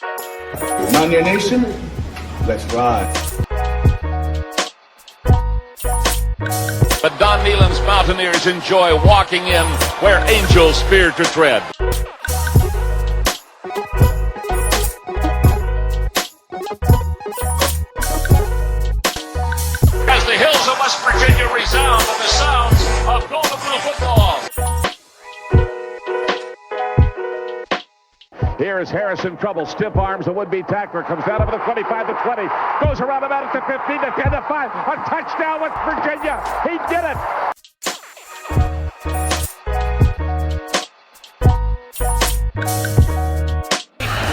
Mountaineer Nation, let's ride. But Don Nealon's Mountaineers enjoy walking in where angels fear to tread. As the hills of West Virginia resound with the sounds of Golden Blue football. Here is Harris in trouble. Stiff arms. The would-be tackler comes down over the 25 to 20. Goes around about it to 15 to 10 to 5. A touchdown, West Virginia. He did it.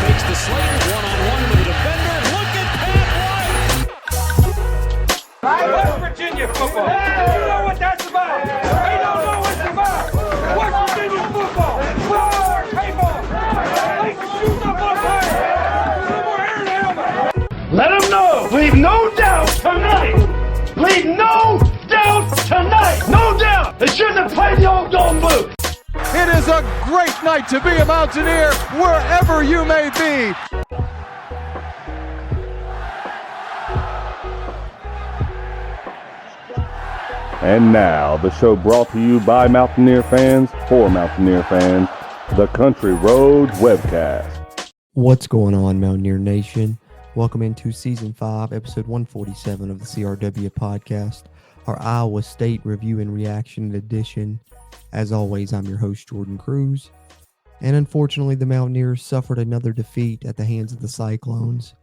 Takes the Slater one-on-one with the defender. Look at Pat White. West Virginia football. You know what that's about. They don't know what it's about. West Virginia football. Football, table. Let them know. Leave no doubt tonight. Leave no doubt tonight. No doubt. They shouldn't have played the old Golden Blue. It is a great night to be a Mountaineer wherever you may be. And now, the show brought to you by Mountaineer fans for Mountaineer fans, the Country Roads Webcast. What's going on, Mountaineer Nation? Welcome into Season 5, Episode 147 of the CRW Podcast, our Iowa State Review and Reaction Edition. As always, I'm your host, Jordan Cruz. And unfortunately, the Mountaineers suffered another defeat at the hands of the Cyclones.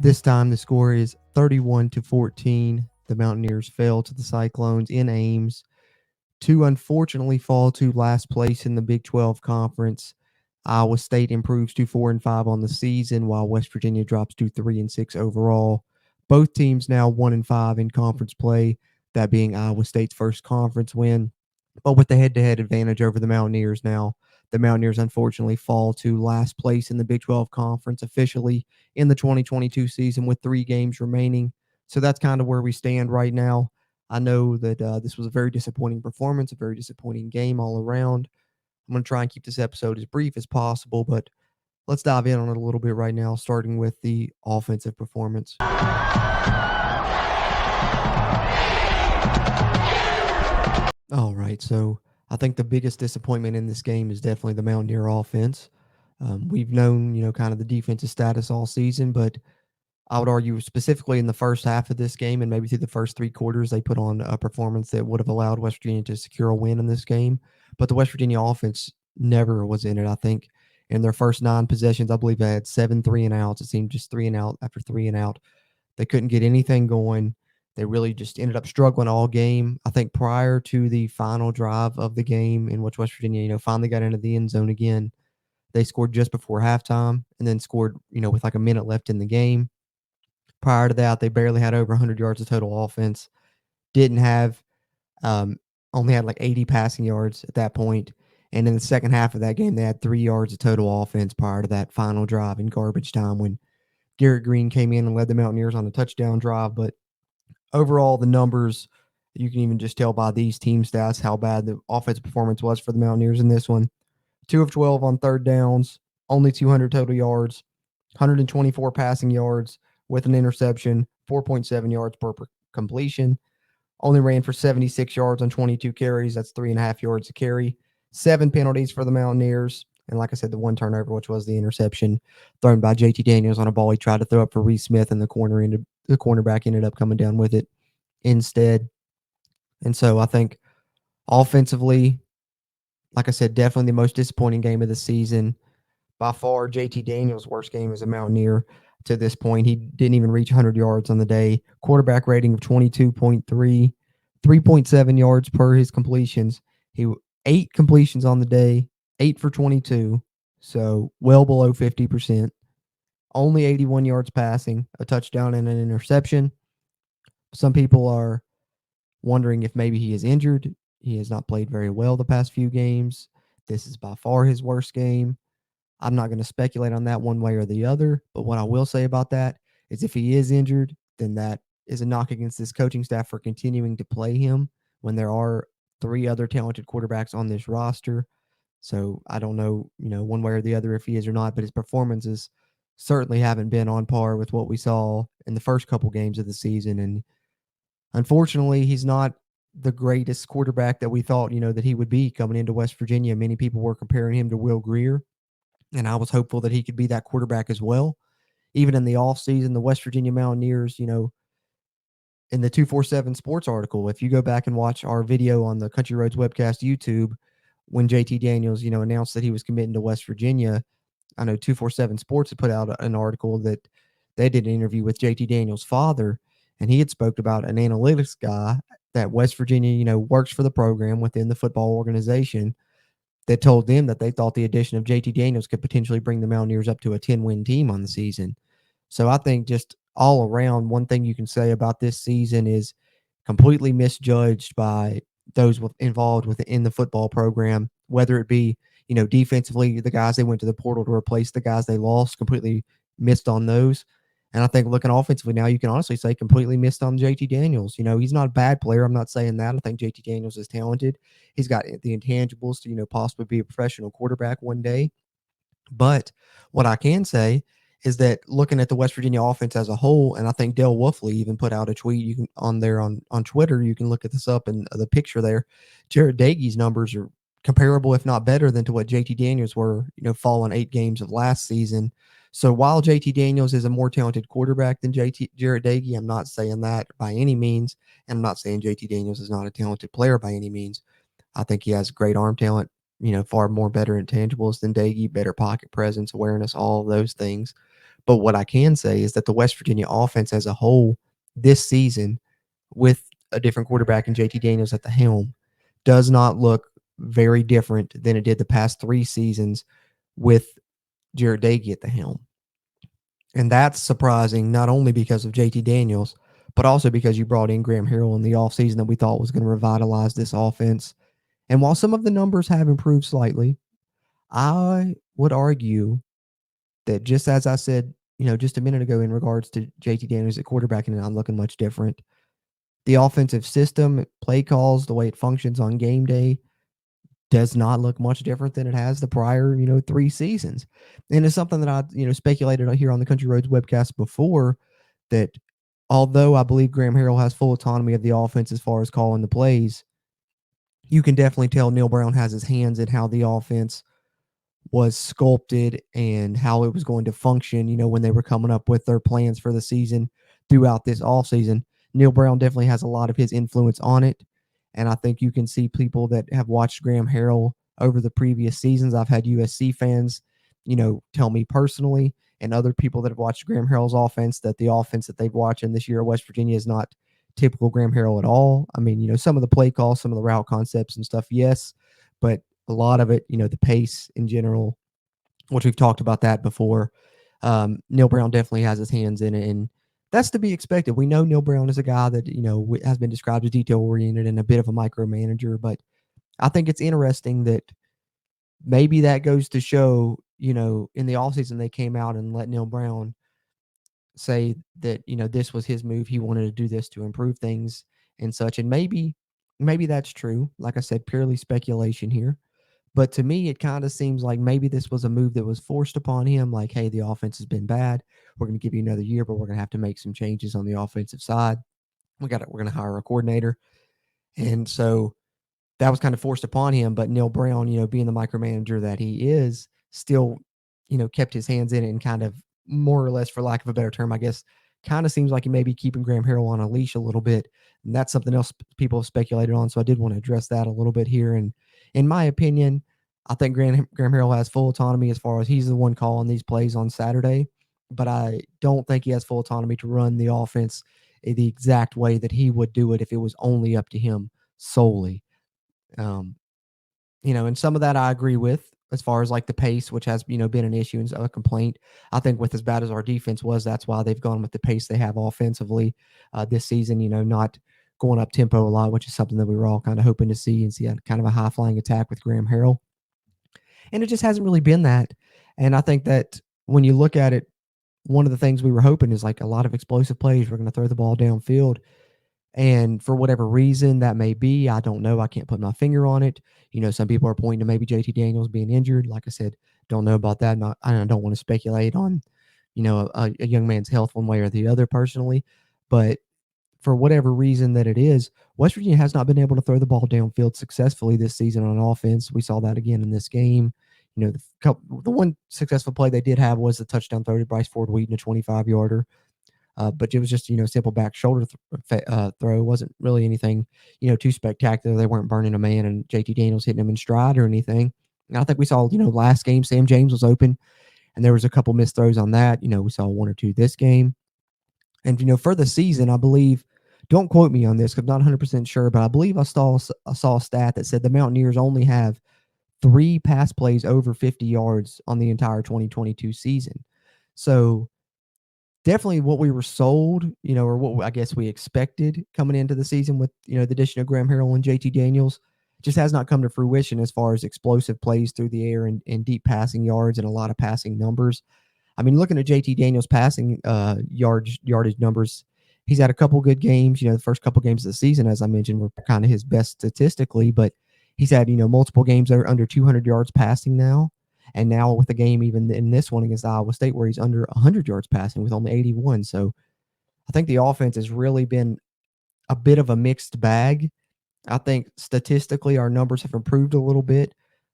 This time, the score is 31-14. The Mountaineers fell to the Cyclones in Ames to unfortunately fall to last place in the Big 12 Conference. Iowa State improves to 4-5 on the season, while West Virginia drops to 3-6 overall. Both teams now 1-5 in conference play, that being Iowa State's first conference win. But with the head-to-head advantage over the Mountaineers now, the Mountaineers unfortunately fall to last place in the Big 12 Conference officially in the 2022 season with 3 games remaining. So that's kind of where we stand right now. I know that this was a very disappointing performance, a very disappointing game all around. I'm going to try and keep this episode as brief as possible, but let's dive in on it a little bit right now, starting with the offensive performance. All right, so I think the biggest disappointment in this game is definitely the Mountaineer offense. We've known, kind of the defensive status all season, but I would argue specifically in the first half of this game and maybe through the first 3 quarters, they put on a performance that would have allowed West Virginia to secure a win in this game. But the West Virginia offense never was in it. I think in their first 9 possessions, I believe they had 7 3-and-outs. It seemed just 3-and-out after 3-and-out. They couldn't get anything going. They really just ended up struggling all game. I think prior to the final drive of the game in which West Virginia, finally got into the end zone again, they scored just before halftime and then scored, with like a minute left in the game. Prior to that, they barely had over 100 yards of total offense. Didn't have, only had like 80 passing yards at that point. And in the second half of that game, they had 3 yards of total offense prior to that final drive in garbage time when Garrett Green came in and led the Mountaineers on a touchdown drive. But overall, the numbers, you can even just tell by these team stats how bad the offensive performance was for the Mountaineers in this one. 2 of 12 on third downs, only 200 total yards, 124 passing yards, with an interception, 4.7 yards per completion. Only ran for 76 yards on 22 carries. That's 3.5 yards a carry. 7 penalties for the Mountaineers. And like I said, the 1 turnover, which was the interception thrown by JT Daniels on a ball he tried to throw up for Reese Smith, and the cornerback ended up coming down with it instead. And so I think offensively, like I said, definitely the most disappointing game of the season. By far, JT Daniels' worst game as a Mountaineer to this point. He didn't even reach 100 yards on the day. Quarterback rating of 22.3, 3.7 yards per his completions. 8 completions on the day, 8 for 22, so well below 50%. Only 81 yards passing, a touchdown and an interception. Some people are wondering if maybe he is injured. He has not played very well the past few games. This is by far his worst game. I'm not going to speculate on that one way or the other, but what I will say about that is if he is injured, then that is a knock against this coaching staff for continuing to play him when there are 3 other talented quarterbacks on this roster. So I don't know, one way or the other if he is or not, but his performances certainly haven't been on par with what we saw in the first couple games of the season. And unfortunately, he's not the greatest quarterback that we thought, that he would be coming into West Virginia. Many people were comparing him to Will Greer, and I was hopeful that he could be that quarterback as well. Even in the offseason, the West Virginia Mountaineers, in the 247 Sports article, if you go back and watch our video on the Country Roads Webcast YouTube, when JT Daniels, announced that he was committing to West Virginia, I know 247 Sports had put out an article that they did an interview with JT Daniels' father, and he had spoke about an analytics guy that West Virginia, works for the program within the football organization, that told them that they thought the addition of JT Daniels could potentially bring the Mountaineers up to a 10-win team on the season. So I think just all around, one thing you can say about this season is completely misjudged by those involved within the football program, whether it be, defensively, the guys they went to the portal to replace the guys they lost, completely missed on those. And I think looking offensively now, you can honestly say completely missed on JT Daniels. He's not a bad player. I'm not saying that. I think JT Daniels is talented. He's got the intangibles to, possibly be a professional quarterback one day. But what I can say is that looking at the West Virginia offense as a whole, and I think Dale Wolfley even put out a tweet you can on Twitter. You can look at this up in the picture there. Jared Dagey's numbers are comparable, if not better, than to what JT Daniels were, following 8 games of last season. So while JT Daniels is a more talented quarterback than Jared Dagey, I'm not saying that by any means. And I'm not saying JT Daniels is not a talented player by any means. I think he has great arm talent, far more better intangibles than Dagey, better pocket presence, awareness, all of those things. But what I can say is that the West Virginia offense as a whole this season, with a different quarterback and JT Daniels at the helm, does not look very different than it did the past 3 seasons with Jared Dagey at the helm. And that's surprising, not only because of JT Daniels, but also because you brought in Graham Harrell in the offseason that we thought was going to revitalize this offense. And while some of the numbers have improved slightly, I would argue that, just as I said, just a minute ago in regards to JT Daniels at quarterback, and I'm looking much different. The offensive system, play calls, the way it functions on game day does not look much different than it has the prior, 3 seasons. And it's something that I, speculated here on the Country Roads Webcast before, that although I believe Graham Harrell has full autonomy of the offense as far as calling the plays, you can definitely tell Neil Brown has his hands in how the offense was sculpted and how it was going to function, when they were coming up with their plans for the season throughout this offseason. Neil Brown definitely has a lot of his influence on it. And I think you can see people that have watched Graham Harrell over the previous seasons. I've had USC fans, tell me personally, and other people that have watched Graham Harrell's offense, that the offense that they've watched in this year at West Virginia is not typical Graham Harrell at all. I mean, some of the play calls, some of the route concepts and stuff, yes, but a lot of it, the pace in general, which we've talked about that before. Neil Brown definitely has his hands in it, and that's to be expected. We know Neil Brown is a guy that, has been described as detail-oriented and a bit of a micromanager, but I think it's interesting that maybe that goes to show, in the offseason they came out and let Neil Brown say that, this was his move. He wanted to do this to improve things and such, and maybe that's true. Like I said, purely speculation here. But to me, it kind of seems like maybe this was a move that was forced upon him. Like, hey, the offense has been bad. We're going to give you another year, but we're going to have to make some changes on the offensive side. We're going to hire a coordinator. And so that was kind of forced upon him. But Neil Brown, being the micromanager that he is, still, kept his hands in it and kind of more or less, for lack of a better term, I guess, kind of seems like he may be keeping Graham Harrell on a leash a little bit. And that's something else people have speculated on. So I did want to address that a little bit here. And in my opinion, I think Graham Harrell has full autonomy as far as he's the one calling these plays on Saturday, but I don't think he has full autonomy to run the offense the exact way that he would do it if it was only up to him solely. And some of that I agree with, as far as like the pace, which has, been an issue and a complaint. I think with as bad as our defense was, that's why they've gone with the pace they have offensively this season, not going up tempo a lot, which is something that we were all kind of hoping to see kind of a high flying attack with Graham Harrell. And it just hasn't really been that. And I think that when you look at it, one of the things we were hoping is like a lot of explosive plays. We're going to throw the ball downfield. And for whatever reason that may be, I don't know. I can't put my finger on it. Some people are pointing to maybe JT Daniels being injured. Like I said, don't know about that. I don't want to speculate on, a young man's health one way or the other personally. But for whatever reason that it is, West Virginia has not been able to throw the ball downfield successfully this season on offense. We saw that again in this game. The one successful play they did have was the touchdown throw to Bryce Ford Wheaton, a 25-yarder. But it was just, simple back shoulder throw. It wasn't really anything, too spectacular. They weren't burning a man and JT Daniels hitting him in stride or anything. And I think we saw, last game, Sam James was open and there was a couple missed throws on that. We saw one or two this game. And, for the season, I believe, don't quote me on this because I'm not 100% sure, but I believe I saw a stat that said the Mountaineers only have 3 pass plays over 50 yards on the entire 2022 season. So definitely what we were sold, or what I guess we expected coming into the season with, the addition of Graham Harrell and JT Daniels just has not come to fruition as far as explosive plays through the air and deep passing yards and a lot of passing numbers. I mean, looking at JT Daniels' passing yardage numbers, he's had a couple good games. The first couple games of the season, as I mentioned, were kind of his best statistically, but he's had, multiple games that are under 200 yards passing now. And now with the game, even in this one against Iowa State, where he's under 100 yards passing with only 81. So I think the offense has really been a bit of a mixed bag. I think statistically our numbers have improved a little bit,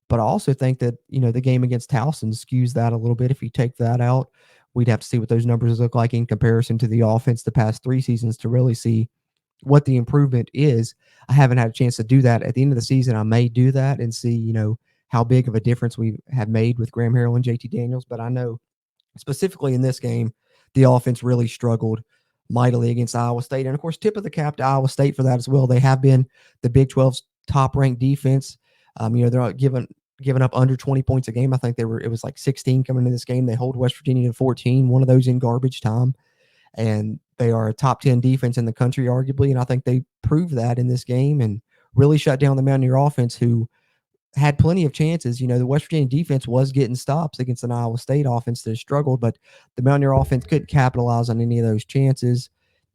but I also think that, the game against Towson skews that a little bit. If you take that out, we'd have to see what those numbers look like in comparison to the offense the past 3 seasons to really see what the improvement is. I haven't had a chance to do that. At the end of the season, I may do that and see, how big of a difference we have made with Graham Harrell and JT Daniels. But I know specifically in this game, the offense really struggled mightily against Iowa State. And of course, tip of the cap to Iowa State for that as well. They have been the Big 12's top ranked defense. They're not giving up under 20 points a game. I think it was like 16 coming into this game. They hold West Virginia to 14, one of those in garbage time. And they are a top 10 defense in the country, arguably. And I think they proved that in this game and really shut down the Mountaineer offense, who had plenty of chances. The West Virginia defense was getting stops against an Iowa State offense that struggled, but the Mountaineer offense couldn't capitalize on any of those chances,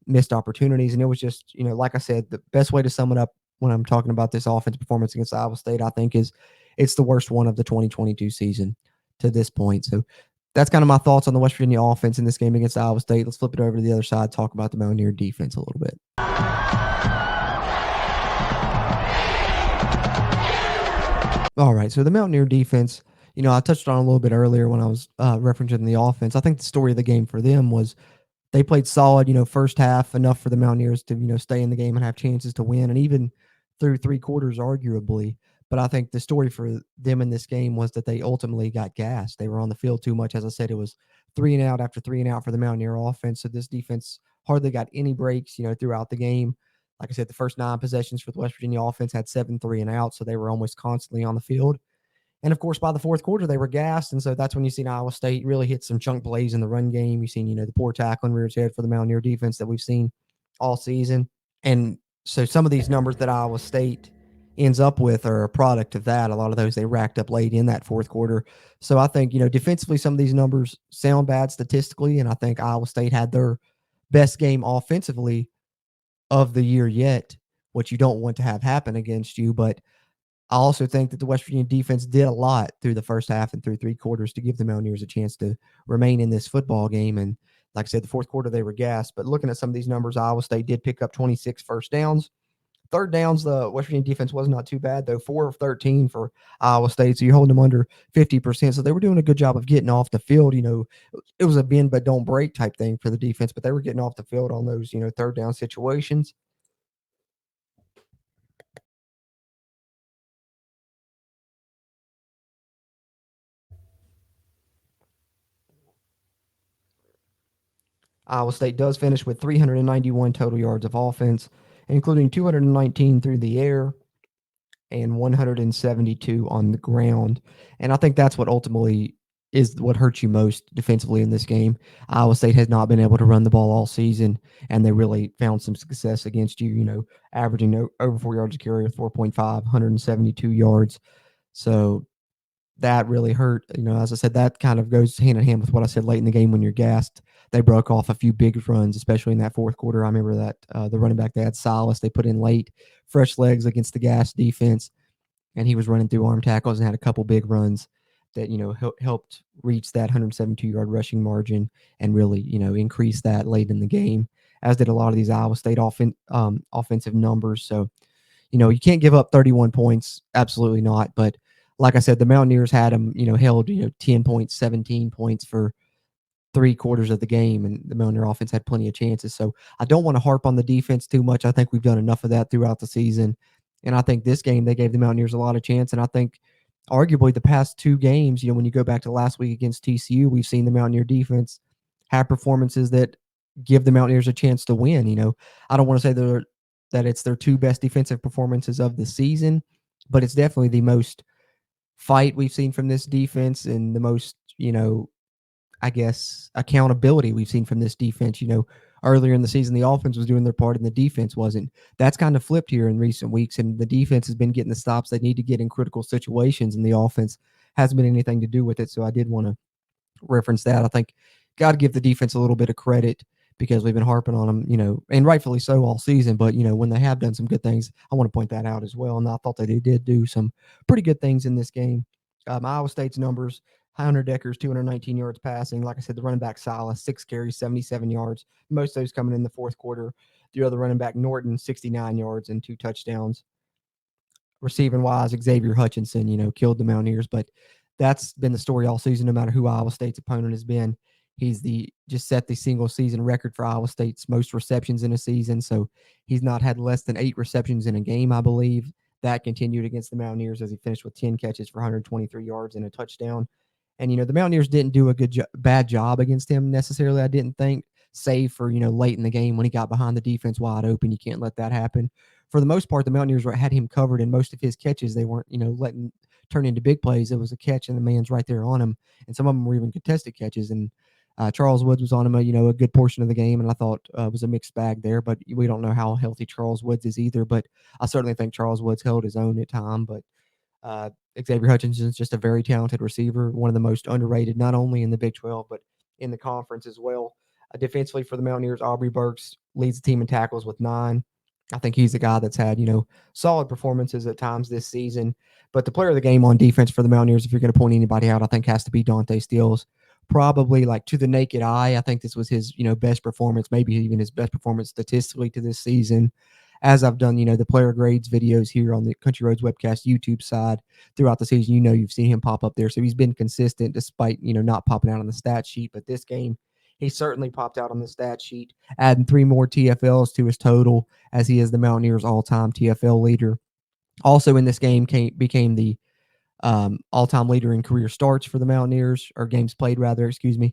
missed opportunities. And it was just, like I said, the best way to sum it up when I'm talking about this offense performance against Iowa State, I think is it's the worst one of the 2022 season to this point. So that's kind of my thoughts on the West Virginia offense in this game against Iowa State. Let's flip it over to the other side, talk about the Mountaineer defense a little bit. All right, so the Mountaineer defense, I touched on a little bit earlier when I was referencing the offense. I think the story of the game for them was they played solid, first half, enough for the Mountaineers to, stay in the game and have chances to win, and even through 3 quarters, arguably. But I think the story for them in this game was that they ultimately got gassed. They were on the field too much. As I said, it was 3 and out after 3 and out for the Mountaineer offense. So this defense hardly got any breaks, throughout the game. Like I said, the first 9 possessions for the West Virginia offense had 7 3 and out, so they were almost constantly on the field. And, of course, by the fourth quarter, they were gassed, and so that's when you seen Iowa State really hit some chunk plays in the run game. You've seen, the poor tackling rear's head for the Mountaineer defense that we've seen all season. And so some of these numbers that Iowa State ends up with are a product of that. A lot of those they racked up late in that fourth quarter. So I think, defensively, some of these numbers sound bad statistically, and I think Iowa State had their best game offensively of the year yet, what you don't want to have happen against you. But I also think that the West Virginia defense did a lot through the first half and through 3 quarters to give the Mountaineers a chance to remain in this football game. And like I said, the fourth quarter, they were gassed. But looking at some of these numbers, Iowa State did pick up 26 first downs. Third downs, the West Virginia defense was not too bad, though. 4 of 13 for Iowa State, so you're holding them under 50%. So they were doing a good job of getting off the field. It was a bend but don't break type thing for the defense, but they were getting off the field on those, third down situations. Iowa State does finish with 391 total yards of offense, including 219 through the air and 172 on the ground. And I think that's what ultimately is what hurts you most defensively in this game. Iowa State has not been able to run the ball all season, and they really found some success against you, averaging over 4 yards a carry with 4.5, 172 yards. So that really hurt. As I said, that kind of goes hand in hand with what I said late in the game when you're gassed. They broke off a few big runs, especially in that fourth quarter. I remember that the running back they had, Silas, they put in late, fresh legs against the gas defense, and he was running through arm tackles and had a couple big runs. that, helped reach that 172-yard rushing margin and really, increase that late in the game, as did a lot of these Iowa State offensive numbers. So, you can't give up 31 points. Absolutely not. But like I said, the Mountaineers had them, held, 10 points, 17 points for 3/4 of the game, and the Mountaineer offense had plenty of chances. So I don't want to harp on the defense too much. I think we've done enough of that throughout the season. And I think this game, they gave the Mountaineers a lot of chance. And I think arguably the past 2 games, when you go back to last week against TCU, we've seen the Mountaineer defense have performances that give the Mountaineers a chance to win. I don't want to say that it's their 2 best defensive performances of the season, but it's definitely the most fight we've seen from this defense and the most, I guess, accountability we've seen from this defense. Earlier in the season, the offense was doing their part and the defense wasn't. That's kind of flipped here in recent weeks, and the defense has been getting the stops they need to get in critical situations, and the offense hasn't been anything to do with it. So I did want to reference that. I think got to give the defense a little bit of credit because we've been harping on them, and rightfully so all season. But, when they have done some good things, I want to point that out as well. And I thought that they did do some pretty good things in this game. Iowa State's numbers: Hunter Decker's 219 yards passing. Like I said, the running back Silas, 6 carries, 77 yards. Most of those coming in the fourth quarter. The other running back, Norton, 69 yards and 2 touchdowns. Receiving wise, Xavier Hutchinson, killed the Mountaineers. But that's been the story all season, no matter who Iowa State's opponent has been. He's just set the single season record for Iowa State's most receptions in a season. So he's not had less than 8 receptions in a game, I believe. That continued against the Mountaineers as he finished with 10 catches for 123 yards and a touchdown. And, the Mountaineers didn't do a bad job against him necessarily, I didn't think, save for, late in the game when he got behind the defense wide open. You can't let that happen. For the most part, the Mountaineers had him covered in most of his catches. They weren't, letting turn into big plays. It was a catch and the man's right there on him. And some of them were even contested catches. And Charles Woods was on him, a good portion of the game. And I thought it was a mixed bag there. But we don't know how healthy Charles Woods is either. But I certainly think Charles Woods held his own at time. But Xavier Hutchinson is just a very talented receiver, one of the most underrated, not only in the Big 12, but in the conference as well. Defensively for the Mountaineers, Aubrey Burks leads the team in tackles with 9. I think he's the guy that's had, solid performances at times this season. But the player of the game on defense for the Mountaineers, if you're going to point anybody out, I think has to be Dante Steele. Probably, like, to the naked eye, I think this was his, best performance, maybe even his best performance statistically to this season. As I've done, the player grades videos here on the Country Roads Webcast YouTube side throughout the season, you've seen him pop up there. So he's been consistent despite, not popping out on the stat sheet. But this game, he certainly popped out on the stat sheet, adding 3 more TFLs to his total as he is the Mountaineers' all-time TFL leader. Also in this game became the all-time leader in career starts for the Mountaineers, or games played rather, excuse me.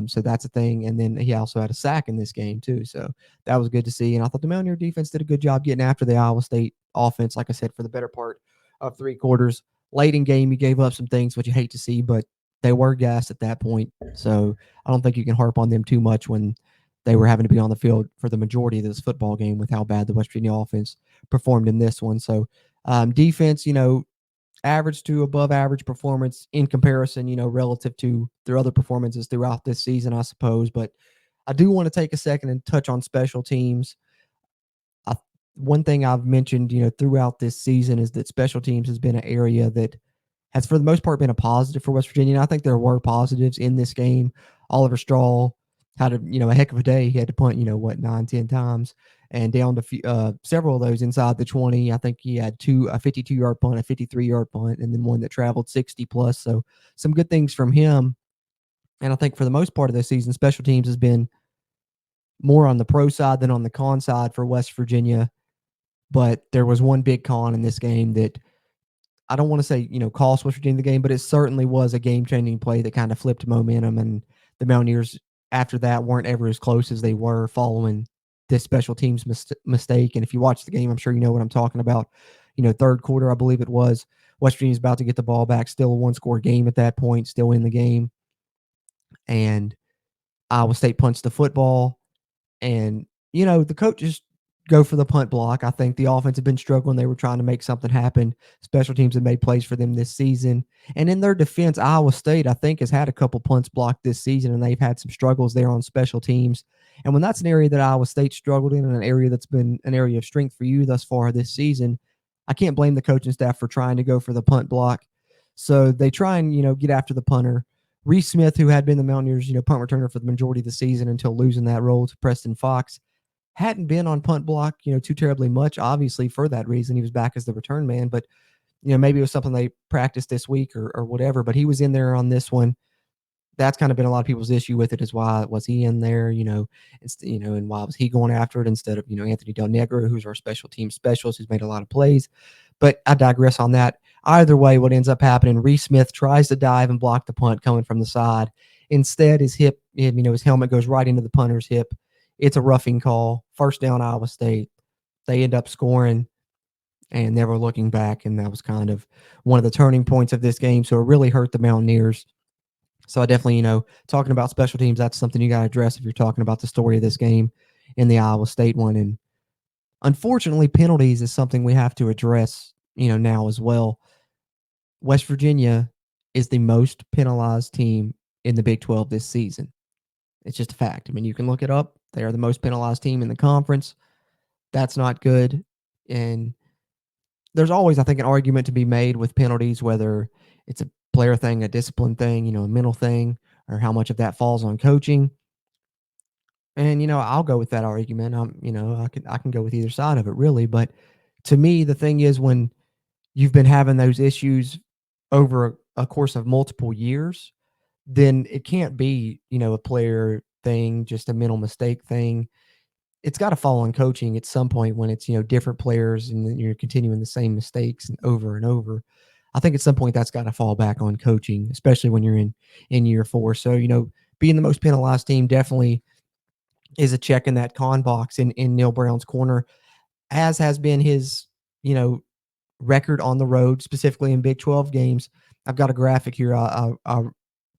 So that's a thing. And then he also had a sack in this game too. So that was good to see. And I thought the Mountaineer defense did a good job getting after the Iowa State offense, like I said, for the better part of 3/4. Late in game, he gave up some things, which you hate to see, but they were gassed at that point. So I don't think you can harp on them too much when they were having to be on the field for the majority of this football game with how bad the West Virginia offense performed in this one. So defense, average to above average performance in comparison, relative to their other performances throughout this season, I suppose. But I do want to take a second and touch on special teams. One thing I've mentioned, throughout this season is that special teams has been an area that has, for the most part, been a positive for West Virginia. And I think there were positives in this game. Oliver Straw had a heck of a day. He had to punt, 9, 10 times, and down to several of those inside the 20. I think he had a 52-yard punt, a 53-yard punt, and then one that traveled 60 plus. So some good things from him. And I think for the most part of this season, special teams has been more on the pro side than on the con side for West Virginia. But there was one big con in this game that I don't want to say, cost West Virginia the game, but it certainly was a game-changing play that kind of flipped momentum, and the Mountaineers after that weren't ever as close as they were following this special teams mistake. And if you watch the game, I'm sure you know what I'm talking about. 3rd quarter, I believe it was, West Virginia's about to get the ball back, still a 1-score game at that point, still in the game. And Iowa State punts the football, and, the coaches go for the punt block. I think the offense had been struggling. They were trying to make something happen. Special teams have made plays for them this season. And in their defense, Iowa State, I think, has had a couple punts blocked this season, and they've had some struggles there on special teams. And when that's an area that Iowa State struggled in, and an area that's been an area of strength for you thus far this season, I can't blame the coaching staff for trying to go for the punt block. So they try and, get after the punter. Reese Smith, who had been the Mountaineers, punt returner for the majority of the season until losing that role to Preston Fox, hadn't been on punt block, too terribly much. Obviously, for that reason, he was back as the return man, but maybe it was something they practiced this week or whatever. But he was in there on this one. That's kind of been a lot of people's issue with it, is why was he in there, and why was he going after it instead of, Anthony Del Negro, who's our special team specialist, who's made a lot of plays. But I digress on that. Either way, what ends up happening, Reese Smith tries to dive and block the punt coming from the side. Instead, his hip, his helmet goes right into the punter's hip. It's a roughing call. First down, Iowa State. They end up scoring and never looking back, and that was kind of one of the turning points of this game. So it really hurt the Mountaineers. So I definitely, talking about special teams, that's something you got to address if you're talking about the story of this game in the Iowa State one. And unfortunately, penalties is something we have to address, now as well. West Virginia is the most penalized team in the Big 12 this season. It's just a fact. I mean, you can look it up. They are the most penalized team in the conference. That's not good. And there's always, I think, an argument to be made with penalties, whether it's a player thing, a discipline thing, a mental thing, or how much of that falls on coaching. And, I'll go with that argument. I can go with either side of it, really. But to me, the thing is, when you've been having those issues over a course of multiple years, then it can't be, a player thing, just a mental mistake thing. It's got to fall on coaching at some point when it's, different players and then you're continuing the same mistakes and over. I think at some point that's got to fall back on coaching, especially when you're in year 4. So, being the most penalized team definitely is a check in that con box in Neil Brown's corner, as has been his, record on the road, specifically in Big 12 games. I've got a graphic here. I'll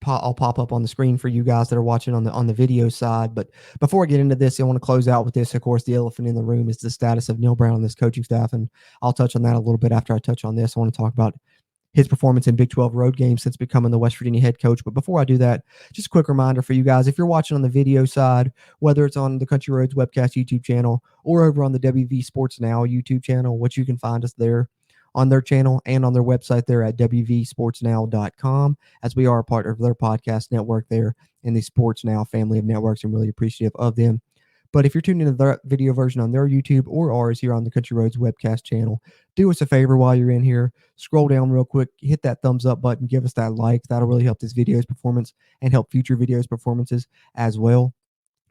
pop up on the screen for you guys that are watching on the video side. But before I get into this, I want to close out with this. Of course, the elephant in the room is the status of Neil Brown and this coaching staff, and I'll touch on that a little bit after I touch on this. I want to talk about his performance in Big 12 road games since becoming the West Virginia head coach. But before I do that, just a quick reminder for you guys, if you're watching on the video side, whether it's on the Country Roads Webcast YouTube channel or over on the WV Sports Now YouTube channel, which you can find us there on their channel and on their website there at wvsportsnow.com, as we are a part of their podcast network there in the Sports Now family of networks, and really appreciative of them. But if you're tuning into the video version on their YouTube or ours here on the Country Roads Webcast channel, do us a favor while you're in here. Scroll down real quick, hit that thumbs up button, give us that like. That'll really help this video's performance and help future videos' performances as well.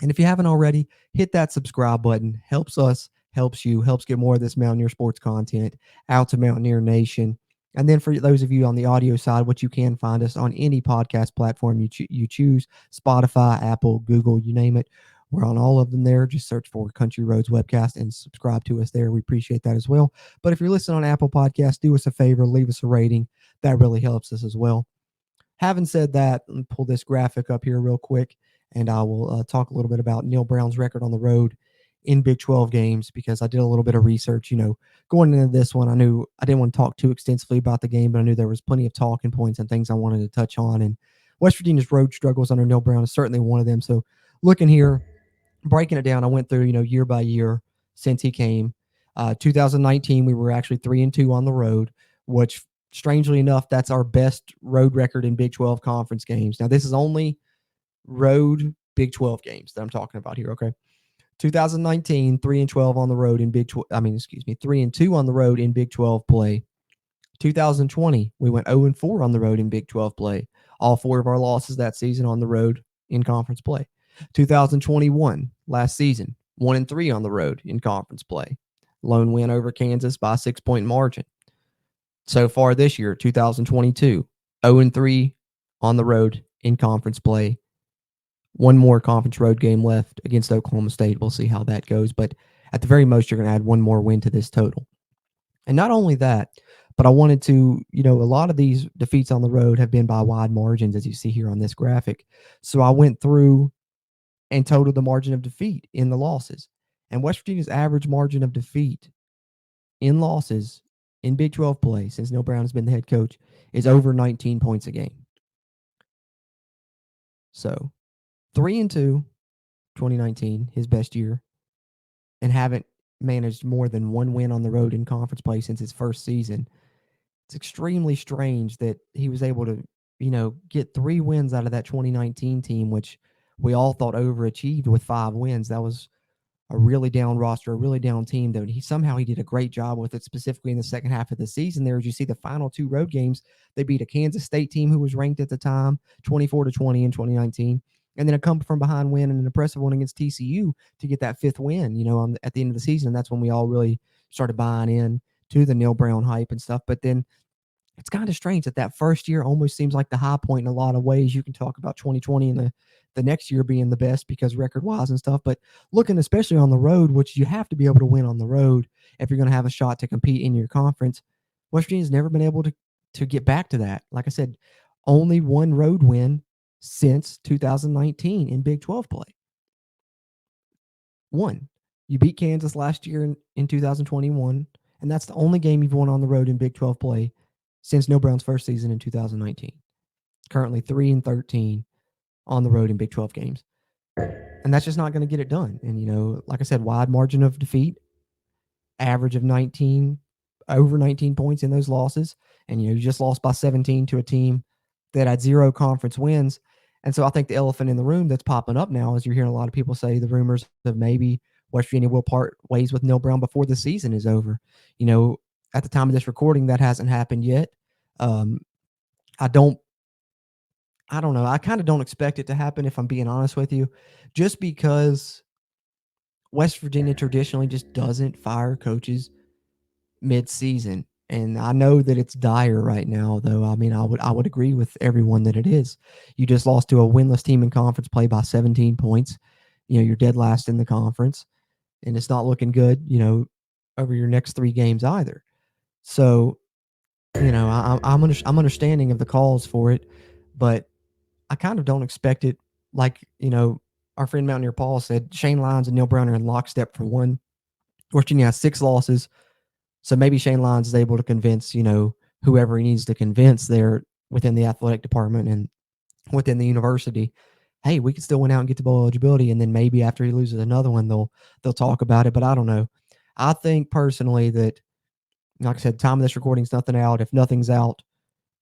And if you haven't already, hit that subscribe button. Helps us, helps you, helps get more of this Mountaineer sports content out to Mountaineer Nation. And then for those of you on the audio side, what you can find us on any podcast platform you choose, Spotify, Apple, Google, you name it. We're on all of them there. Just search for Country Roads Webcast and subscribe to us there. We appreciate that as well. But if you're listening on Apple Podcasts, do us a favor, leave us a rating. That really helps us as well. Having said that, let me pull this graphic up here real quick, and I will talk a little bit about Neil Brown's record on the road in Big 12 games, because I did a little bit of research. Going into this one, I knew I didn't want to talk too extensively about the game, but I knew there was plenty of talking points and things I wanted to touch on. And West Virginia's road struggles under Neil Brown is certainly one of them. So looking here, breaking it down, I went through, year by year since he came. 2019, we were actually 3-2 on the road, which strangely enough, that's our best road record in Big 12 conference games. Now, this is only road Big 12 games that I'm talking about here. Okay. 2019, 3-12 on the road in 3-2 on the road in Big 12 play. 2020, we went 0-4 on the road in Big 12 play. All 4 of our losses that season on the road in conference play. 2021, last season, 1-3 on the road in conference play. Lone win over Kansas by a 6-point margin. So far this year, 2022, 0-3 on the road in conference play. One more conference road game left against Oklahoma State. We'll see how that goes. But at the very most, you're going to add one more win to this total. And not only that, but I wanted to, a lot of these defeats on the road have been by wide margins, as you see here on this graphic. So I went through and totaled the margin of defeat in the losses. And West Virginia's average margin of defeat in losses in Big 12 play, since Neil Brown has been the head coach, is over 19 points a game. So 3-2, 2019, his best year, and haven't managed more than one win on the road in conference play since his first season. It's extremely strange that he was able to, get 3 wins out of that 2019 team, which we all thought overachieved with 5 wins. That was a really down roster, a really down team, though. He did a great job with it, specifically in the second half of the season. There, as you see, the final 2 road games, they beat a Kansas State team who was ranked at the time, 24-20 in 2019, and then a come from behind win and an impressive one against TCU to get that 5th win. At the end of the season, and that's when we all really started buying in to the Neil Brown hype and stuff. But then it's kind of strange that first year almost seems like the high point in a lot of ways. You can talk about 2020 and the next year being the best because record-wise and stuff, but looking especially on the road, which you have to be able to win on the road if you're going to have a shot to compete in your conference, West Virginia's never been able to get back to that. Like I said, only 1 road win since 2019 in Big 12 play. 1. You beat Kansas last year in 2021, and that's the only game you've won on the road in Big 12 play since Neil Brown's first season in 2019. Currently 3-13 on the road in Big 12 games. And that's just not going to get it done. And, like I said, wide margin of defeat, average of over 19 points in those losses. And, you just lost by 17 to a team that had 0 conference wins. And so I think the elephant in the room that's popping up now is you're hearing a lot of people say the rumors that maybe West Virginia will part ways with Neil Brown before the season is over. At the time of this recording, that hasn't happened yet. I don't know. I kind of don't expect it to happen, if I'm being honest with you, just because West Virginia traditionally just doesn't fire coaches mid-season. And I know that it's dire right now, though. I mean, I would agree with everyone that it is. You just lost to a winless team in conference play by 17 points. You're dead last in the conference, and it's not looking good, over your next 3 games either. So, I'm understanding of the calls for it, but I kind of don't expect it. Like, our friend Mountaineer Paul said, Shane Lyons and Neil Brown are in lockstep for 1. West Virginia has 6 losses. So maybe Shane Lyons is able to convince, whoever he needs to convince there within the athletic department and within the university, hey, we can still win out and get to bowl eligibility. And then maybe after he loses another one, they'll talk about it. But I don't know. I think personally that, like I said, time of this recording is nothing out. If nothing's out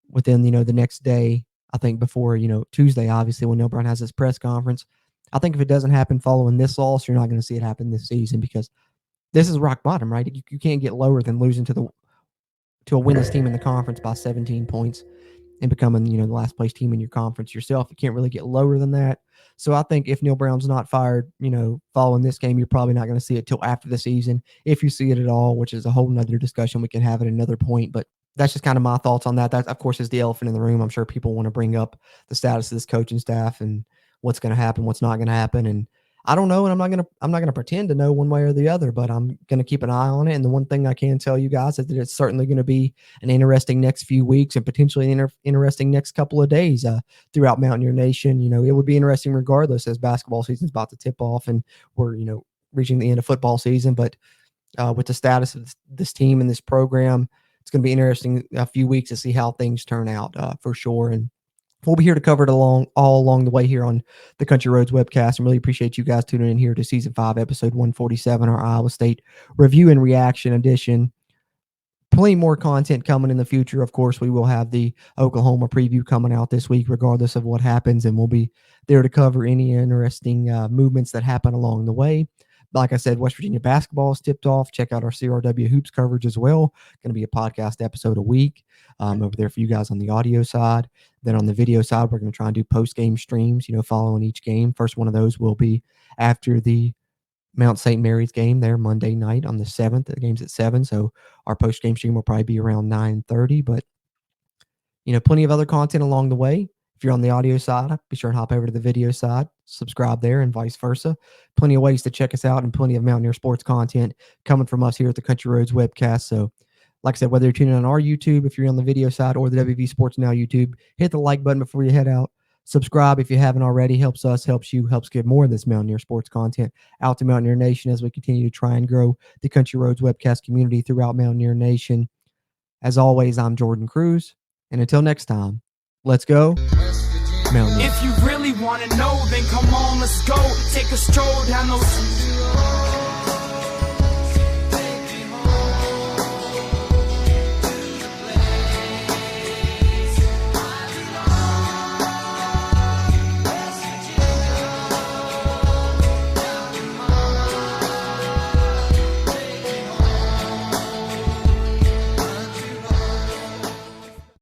within, the next day, I think before, Tuesday, obviously, when Neil Brown has his press conference, I think if it doesn't happen following this loss, you're not going to see it happen this season because this is rock bottom, right? You can't get lower than losing to a winless team in the conference by 17 points and becoming, the last place team in your conference yourself. You can't really get lower than that. So I think if Neil Brown's not fired, following this game, you're probably not going to see it till after the season, if you see it at all, which is a whole nother discussion we can have at another point. But that's just kind of my thoughts on that. That, of course, is the elephant in the room. I'm sure people want to bring up the status of this coaching staff and what's going to happen, what's not going to happen. And I don't know, and I'm not gonna pretend to know one way or the other, but I'm gonna keep an eye on it. And the one thing I can tell you guys is that it's certainly going to be an interesting next few weeks and potentially an interesting next couple of days throughout Mountaineer Nation. It would be interesting regardless, as basketball season's about to tip off and we're reaching the end of football season. But with the status of this team and this program, it's going to be interesting a few weeks to see how things turn out for sure. And we'll be here to cover it all along the way here on the Country Roads Webcast, and really appreciate you guys tuning in here to Season 5, Episode 147, our Iowa State Review and Reaction Edition. Plenty more content coming in the future. Of course, we will have the Oklahoma preview coming out this week, regardless of what happens, and we'll be there to cover any interesting movements that happen along the way. Like I said, West Virginia basketball is tipped off. Check out our CRW Hoops coverage as well. Going to be a podcast episode a week over there for you guys on the audio side. Then on the video side, we're going to try and do post-game streams, following each game. First one of those will be after the Mount St. Mary's game there Monday night on the 7th. The game's at 7, so our post-game stream will probably be around 9:30. But, plenty of other content along the way. If you're on the audio side, be sure and hop over to the video side, subscribe there, and vice versa. Plenty of ways to check us out and plenty of Mountaineer sports content coming from us here at the Country Roads Webcast. So, like I said, whether you're tuning on our YouTube, if you're on the video side, or the WV Sports Now YouTube, hit the like button before you head out. Subscribe if you haven't already. Helps us, helps you, helps get more of this Mountaineer sports content out to Mountaineer Nation as we continue to try and grow the Country Roads Webcast community throughout Mountaineer Nation. As always, I'm Jordan Cruz, and until next time, let's go Mountaineers. If you really want to know, then come on, let's go. Take a stroll down those